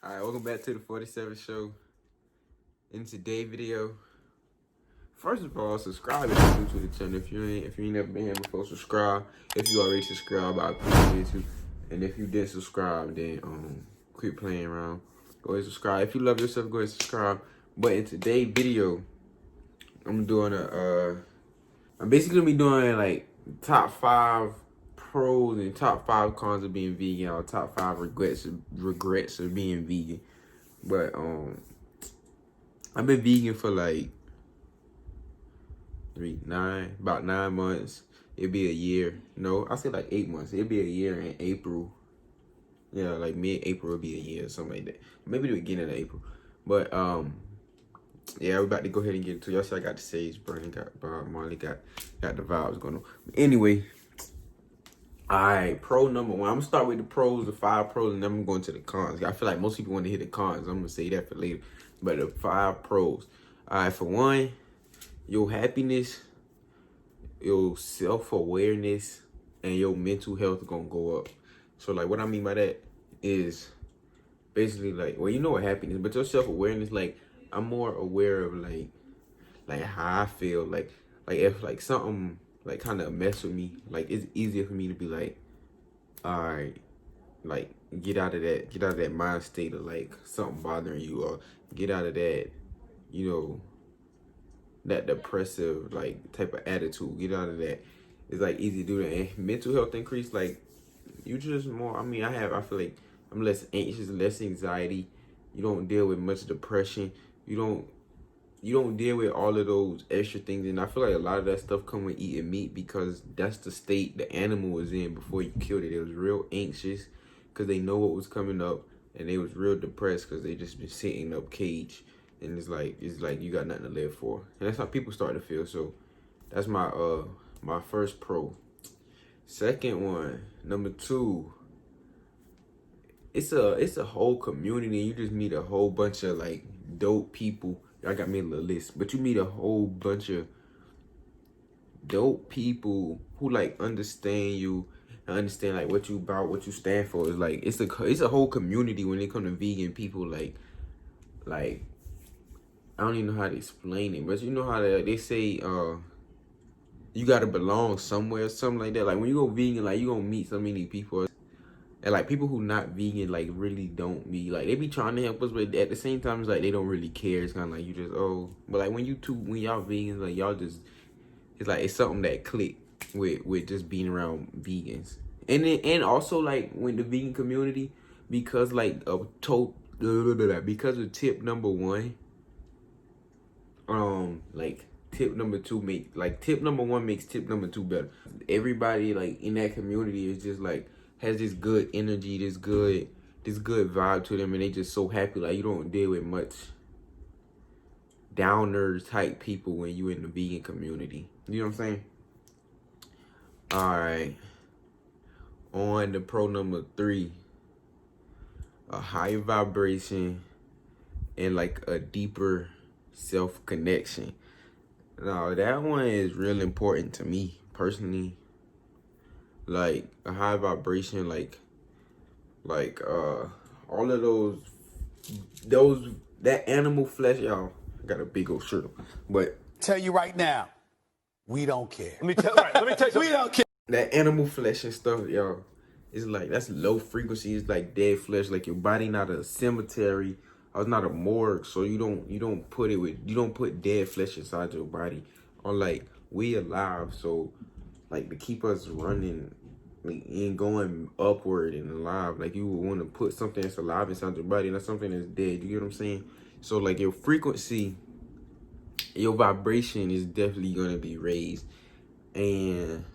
Alright, welcome back to the 47 show. In today's video, first of all, subscribe if you're new to the channel. If you ain't never been here before, subscribe. If you already subscribed, I appreciate you. And if you didn't subscribe, then quit playing around. Go ahead and subscribe. If you love yourself, go ahead and subscribe. But in today's video, I'm basically gonna be doing like top 5 pros and top 5 cons of being vegan, or top 5 regrets of being vegan. But I've been vegan for like about 9 months. It'd be a year. No, I said like 8 months. It'd be a year in April. Yeah, like mid-April would be a year or something like that. Maybe the beginning of April. But yeah, we're about to go ahead and get into it. Y'all see I got the sage burning, got Marley got the vibes going on. But anyway, alright, pro number 1. I'm gonna start with the pros, the 5 pros, and then I'm going to the cons. I feel like most people want to hear the cons. I'm gonna say that for later. But the 5 pros. Alright, for one, your happiness, your self-awareness, and your mental health gonna go up. So like what I mean by that is basically like, well, you know what happiness, but your self-awareness, like I'm more aware of like how I feel, like if like something like kind of mess with me, like it's easier for me to be like, all right, like get out of that mind state of like something bothering you, or get out of that, you know, that depressive like type of attitude. Get out of that. It's like easy to do that. And mental health increase, like you just more, I feel like I'm less anxious, less anxiety. You don't deal with much depression. You don't deal with all of those extra things. And I feel like a lot of that stuff come with eating meat, because that's the state the animal was in before you killed it. It was real anxious because they know what was coming up, and they was real depressed because they just been sitting up caged. And it's like you got nothing to live for. And that's how people start to feel. So that's my my first pro. Second one, number 2, it's a whole community. You just meet a whole bunch of like dope people. I got me a little list, but you meet a whole bunch of dope people who like understand you and understand like what you about, what you stand for. It's like it's a whole community when it comes to vegan people. Like I don't even know how to explain it, but you know how they say you gotta belong somewhere, something like that. Like when you go vegan, like you gonna meet so many people. And like people who not vegan, like really don't be like, they be trying to help us, but at the same time it's like they don't really care. It's kind of like you just but like when y'all vegans, like y'all just, it's like it's something that click with just being around vegans. And also like when the vegan community, because like because of tip number 1, like tip number 2 tip number 1 makes tip number 2 better. Everybody like in that community is just like has this good energy, this good vibe to them, and they just so happy. Like you don't deal with much downers type people when you in the vegan community. You know what I'm saying? All right. On to pro number 3, a higher vibration and like a deeper self connection. Now that one is real important to me personally. Like a high vibration, like all of those that animal flesh, y'all. I got a big old shirt on, but Tell you right now, we don't care. Let me tell you something. We don't care. that animal flesh and stuff, y'all, it's like that's low frequency. It's like dead flesh. Like your body not a cemetery, or it's not a morgue, so you don't put dead flesh inside your body. Or like we alive, so like to keep us running and going upward and alive, like you would want to put something that's alive inside your body, not something that's dead. You get what I'm saying? So like your frequency, your vibration is definitely gonna be raised. And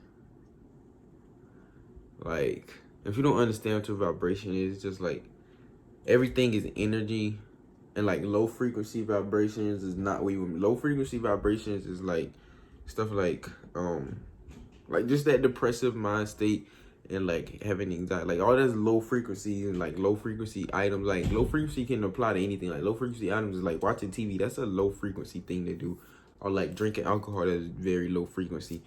like if you don't understand what your vibration is, it's just like everything is energy. And like low frequency vibrations is not what you want. Low frequency vibrations is like stuff like just that depressive mind state, and like having anxiety, like all that's low frequency. And like low frequency items, like low frequency can apply to anything. Like low frequency items is like watching TV, that's a low frequency thing to do. Or like drinking alcohol, that's very low frequency.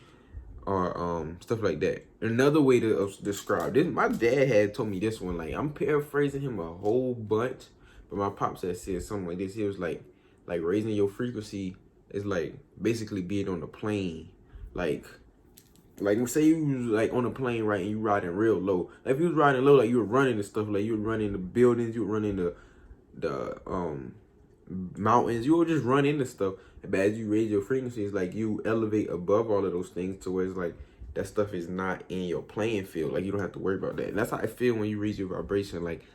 Or stuff like that. Another way to describe this, my dad had told me this one, like I'm paraphrasing him a whole bunch, but my pops had said something like this. He was like raising your frequency is like basically being on the plane. Like say you was like on a plane, right, and you riding real low. Like if you was riding low, like you were running and stuff, like you were running the buildings, you were running the mountains, you will just run into stuff. But as you raise your frequency, it's like you elevate above all of those things to where it's like that stuff is not in your playing field. Like you don't have to worry about that. And that's how I feel when you raise your vibration. Like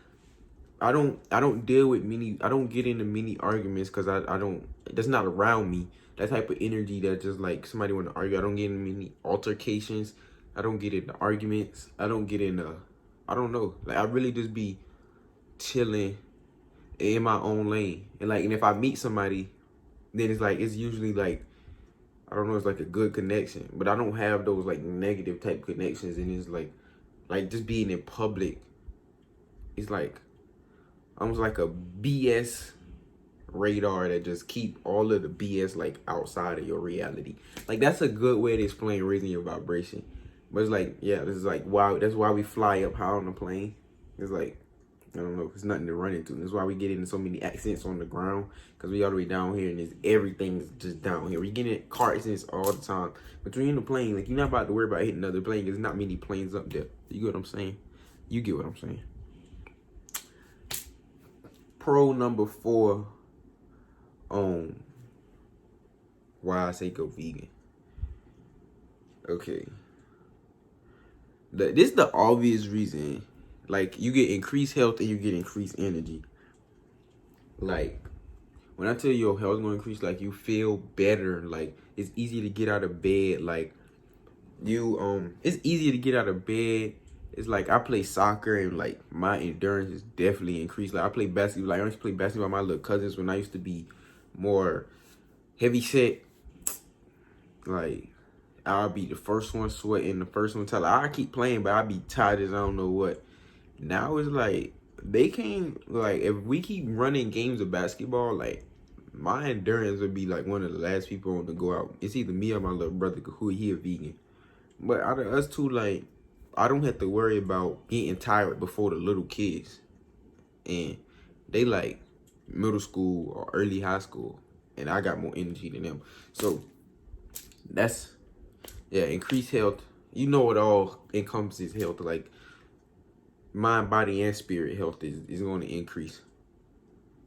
I don't deal with I don't get into many arguments because I don't, that's not around me. That type of energy that just like somebody want to argue. I don't get into many altercations. I don't get into arguments. I don't get into, I don't know. Like I really just be chilling in my own lane. And if I meet somebody, then it's usually like, I don't know, it's like a good connection. But I don't have those like negative type connections. And it's like just being in public, it's like almost like a BS radar that just keep all of the BS like outside of your reality. Like that's a good way to explain raising your vibration. But it's like, yeah, this is like, wow, that's why we fly up high on the plane. It's like, I don't know, it's nothing to run into. That's why we get into so many accidents on the ground, because we all the way down here and everything's just down here. We get in car accidents all the time. But when you're in the plane, like you're not about to worry about hitting another plane. There's not many planes up there. You get what I'm saying? You get what I'm saying? Pro number 4 on why I say go vegan. Okay. This is the obvious reason. Like you get increased health and you get increased energy. Like when I tell you your health gonna increase, like you feel better. Like it's easy to get out of bed. Like it's easier to get out of bed. It's like I play soccer and like my endurance is definitely increased. Like I play basketball. Like I used to play basketball with my little cousins when I used to be more heavy set. Like I'll be the first one sweating, the first one telling. I keep playing, but I'll be tired as I don't know what. Now it's like they can't, like if we keep running games of basketball, like my endurance would be like one of the last people on to go out. It's either me or my little brother who he a vegan. But out of us two, like I don't have to worry about getting tired before the little kids. And they like middle school or early high school. And I got more energy than them. So that's, yeah, increased health. You know it all encompasses health. Like mind, body, and spirit health is going to increase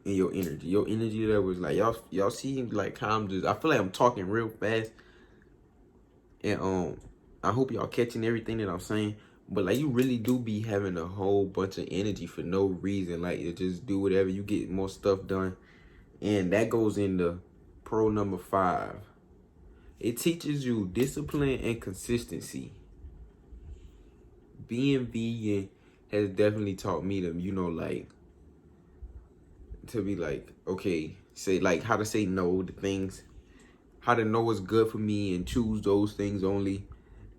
in your energy. Your energy level is like, y'all see like how I'm just, I feel like I'm talking real fast. And I hope y'all catching everything that I'm saying. But like you really do be having a whole bunch of energy for no reason. Like you just do whatever, you get more stuff done. And that goes into pro number 5. It teaches you discipline and consistency. Being vegan has definitely taught me to, like, to be like, okay, say like how to say no to things, how to know what's good for me and choose those things only,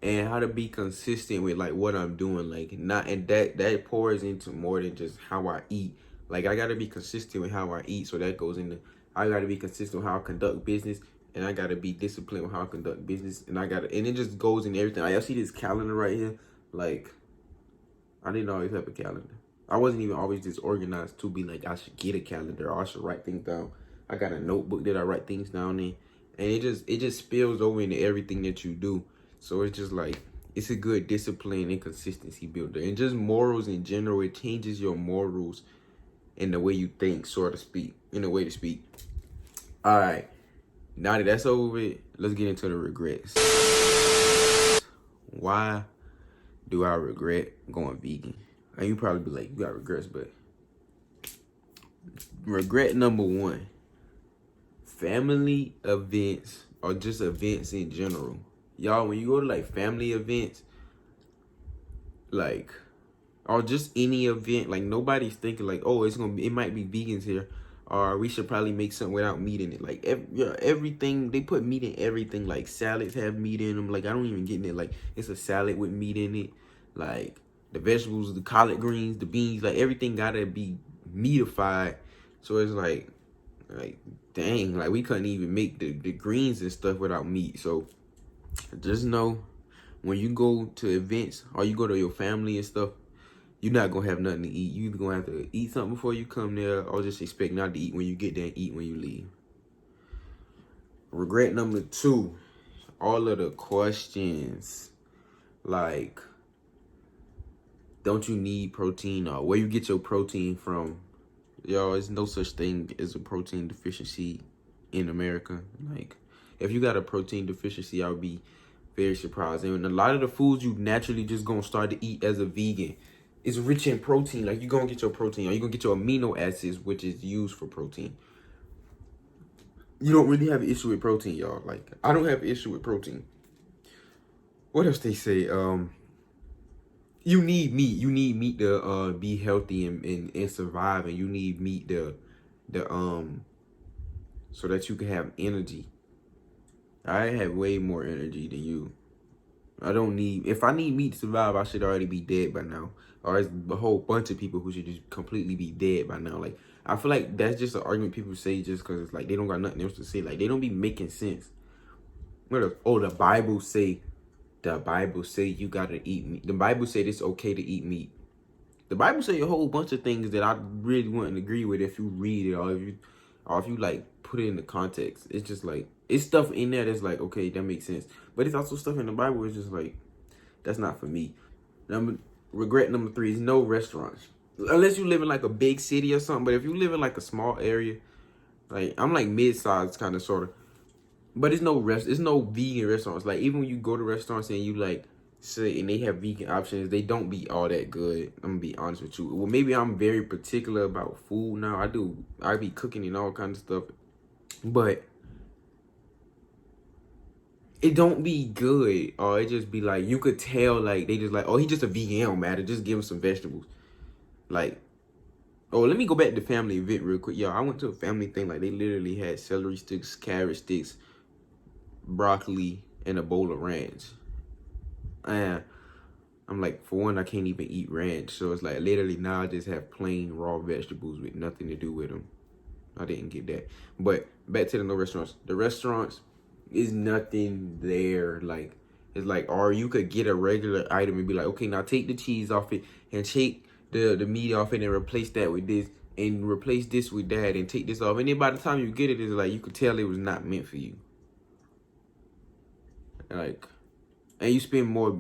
and how to be consistent with like what I'm doing. Like not, and that pours into more than just how I eat. Like I gotta be consistent with how I eat, so that goes into, I gotta be consistent with how I conduct business, and I gotta be disciplined with how I conduct business, and it just goes in everything. Like, y'all see this calendar right here? Like I didn't always have a calendar. I wasn't even always disorganized to be like I should get a calendar or I should write things down. I got a notebook that I write things down in, and it just spills over into everything that you do. So it's just like, it's a good discipline and consistency builder. And just morals in general, it changes your morals and the way you think, so to speak, in a way to speak. All right, now that that's over with, let's get into the regrets. Why do I regret going vegan? And you probably be like, you got regrets, but regret number 1, family events or just events in general. Y'all, when you go to like family events, like, or just any event, like nobody's thinking like, oh, it might be vegans here, or we should probably make something without meat in it. Like everything, they put meat in everything. Like salads have meat in them. Like I don't even get in it. Like it's a salad with meat in it. Like the vegetables, the collard greens, the beans, like everything gotta be meatified. So it's like dang, like we couldn't even make the greens and stuff without meat. So just know when you go to events or you go to your family and stuff, you're not gonna have nothing to eat. You either gonna have to eat something before you come there, or just expect not to eat when you get there and eat when you leave. Regret number 2, all of the questions like, don't you need protein, or where you get your protein from? Y'all, there's no such thing as a protein deficiency in America. Like, if you got a protein deficiency, I would be very surprised. And a lot of the foods you naturally just gonna start to eat as a vegan is rich in protein. Like, you're gonna get your protein, or you're gonna get your amino acids, which is used for protein. You don't really have an issue with protein, y'all. Like, I don't have an issue with protein. What else they say? You need meat. You need meat to be healthy and survive, and you need meat to so that you can have energy. I have way more energy than you. I don't need, if I need meat to survive, I should already be dead by now. Or it's a whole bunch of people who should just completely be dead by now. Like, I feel like that's just an argument people say just because it's like they don't got nothing else to say. Like, they don't be making sense. What else? Oh, the Bible say you gotta eat meat. The Bible said it's okay to eat meat. The Bible say a whole bunch of things that I really wouldn't agree with if you read it, or if you like put it in the context. It's just like, it's stuff in there that's like, okay, that makes sense. But it's also stuff in the Bible it's just like, that's not for me. Regret number 3 is no restaurants. Unless you live in like a big city or something. But if you live in like a small area, like I'm like mid-sized kind of sort of. But it's no vegan restaurants. Like, even when you go to restaurants and you like say, and they have vegan options, they don't be all that good. I'm gonna be honest with you. Well, maybe I'm very particular about food now. I be cooking and all kinds of stuff. But it don't be good, or it just be like, you could tell, like, they just like, oh, he just a vegan, it don't matter, just give him some vegetables. Like, oh, let me go back to family event real quick. Yo, I went to a family thing, like, they literally had celery sticks, carrot sticks, broccoli, and a bowl of ranch. And I'm like, for one, I can't even eat ranch, so it's like, literally now I just have plain raw vegetables with nothing to do with them. I didn't get that. But back to the no restaurants. The restaurants is nothing there. Like, it's like, or you could get a regular item and be like, okay, now take the cheese off it and take the meat off it and replace that with this and replace this with that and take this off. And then by the time you get it, it's like, you could tell it was not meant for you. Like, and you spend more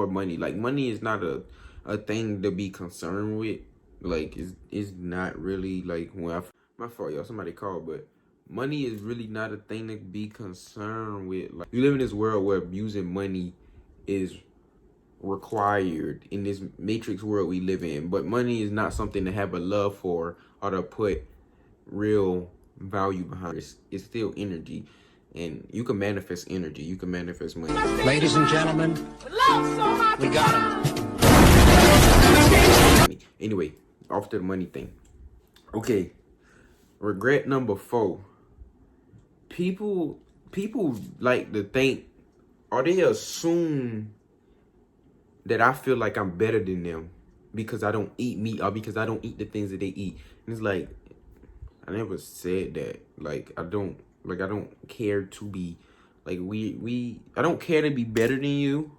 money. Like, money is not a thing to be concerned with. Like, it's not really, like, my fault, y'all, somebody called, but money is really not a thing to be concerned with. Like, you live in this world where using money is required in this matrix world we live in, but money is not something to have a love for or to put real value behind. It's still energy, and you can manifest energy, you can manifest money. Ladies and gentlemen, we got him. Anyway, off to the money thing. Okay, regret number 4. People like to think, or they assume that I feel like I'm better than them because I don't eat meat, or because I don't eat the things that they eat. And it's like, I never said that. Like, I don't care to be, like, I don't care to be better than you.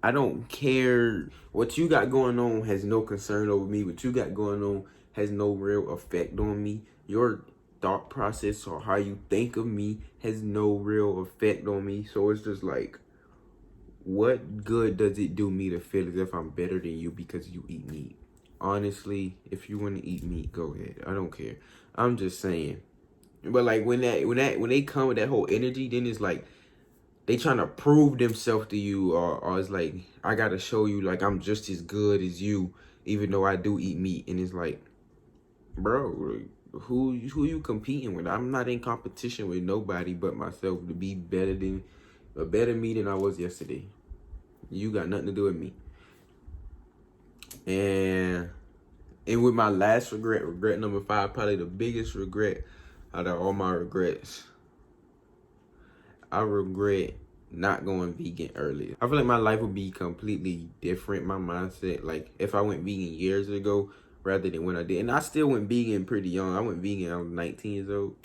I don't care. What you got going on has no concern over me. What you got going on has no real effect on me. Your thought process or how you think of me has no real effect on me. So it's just like, what good does it do me to feel as if I'm better than you because you eat meat? Honestly, if you want to eat meat, go ahead. I don't care. I'm just saying. But like, when they come with that whole energy, then it's like they trying to prove themselves to you, or it's like, I gotta show you like I'm just as good as you, even though I do eat meat. And it's like, bro, who you competing with? I'm not in competition with nobody but myself to be better me than I was yesterday. You got nothing to do with me. And with my last regret number 5, probably the biggest regret out of all my regrets, I regret not going vegan earlier. I feel like my life would be completely different, my mindset, like if I went vegan years ago rather than when I did. And I still went vegan pretty young. I went vegan, I was 19 years old.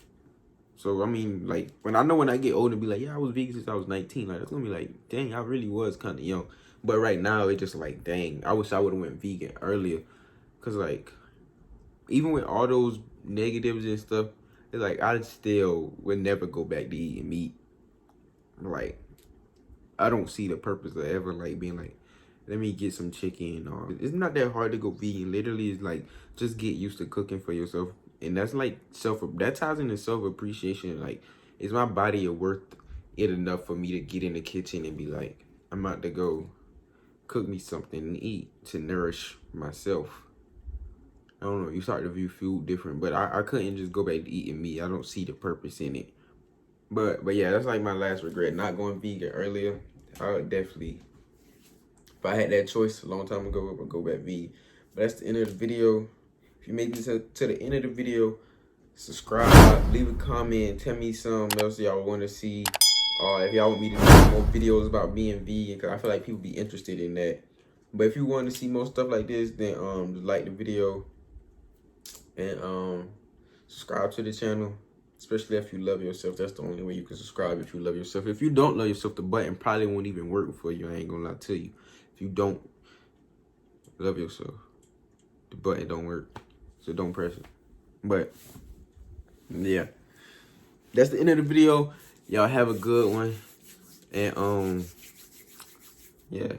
So I mean, like when I get older, be like, yeah, I was vegan since I was 19. Like that's gonna be like, dang, I really was kind of young. But right now, it's just like, dang, I wish I would have went vegan earlier, cause like even with all those negatives and stuff, it's like I still would never go back to eating meat. Like I don't see the purpose of ever like being like, let me get some chicken. Or it's not that hard to go vegan. Literally, it's like just get used to cooking for yourself, and that's like that ties into self appreciation. Like, is my body worth it enough for me to get in the kitchen and be like, I'm about to go cook me something and eat to nourish myself. I don't know. You start to view food different, but I couldn't just go back to eating meat. I don't see the purpose in it. But yeah, that's like my last regret, not going vegan earlier. I would definitely, if I had that choice a long time ago, I would go back vegan. But that's the end of the video. If you made it to the end of the video, subscribe, leave a comment, tell me something else y'all want to see. If y'all want me to do more videos about being vegan, because I feel like people be interested in that. But if you want to see more stuff like this, then just like the video and subscribe to the channel. Especially if you love yourself. That's the only way you can subscribe, if you love yourself. If you don't love yourself, the button probably won't even work for you. I ain't gonna lie to you. If you don't love yourself, the button don't work. So don't press it. But yeah, that's the end of the video. Y'all have a good one. And yeah.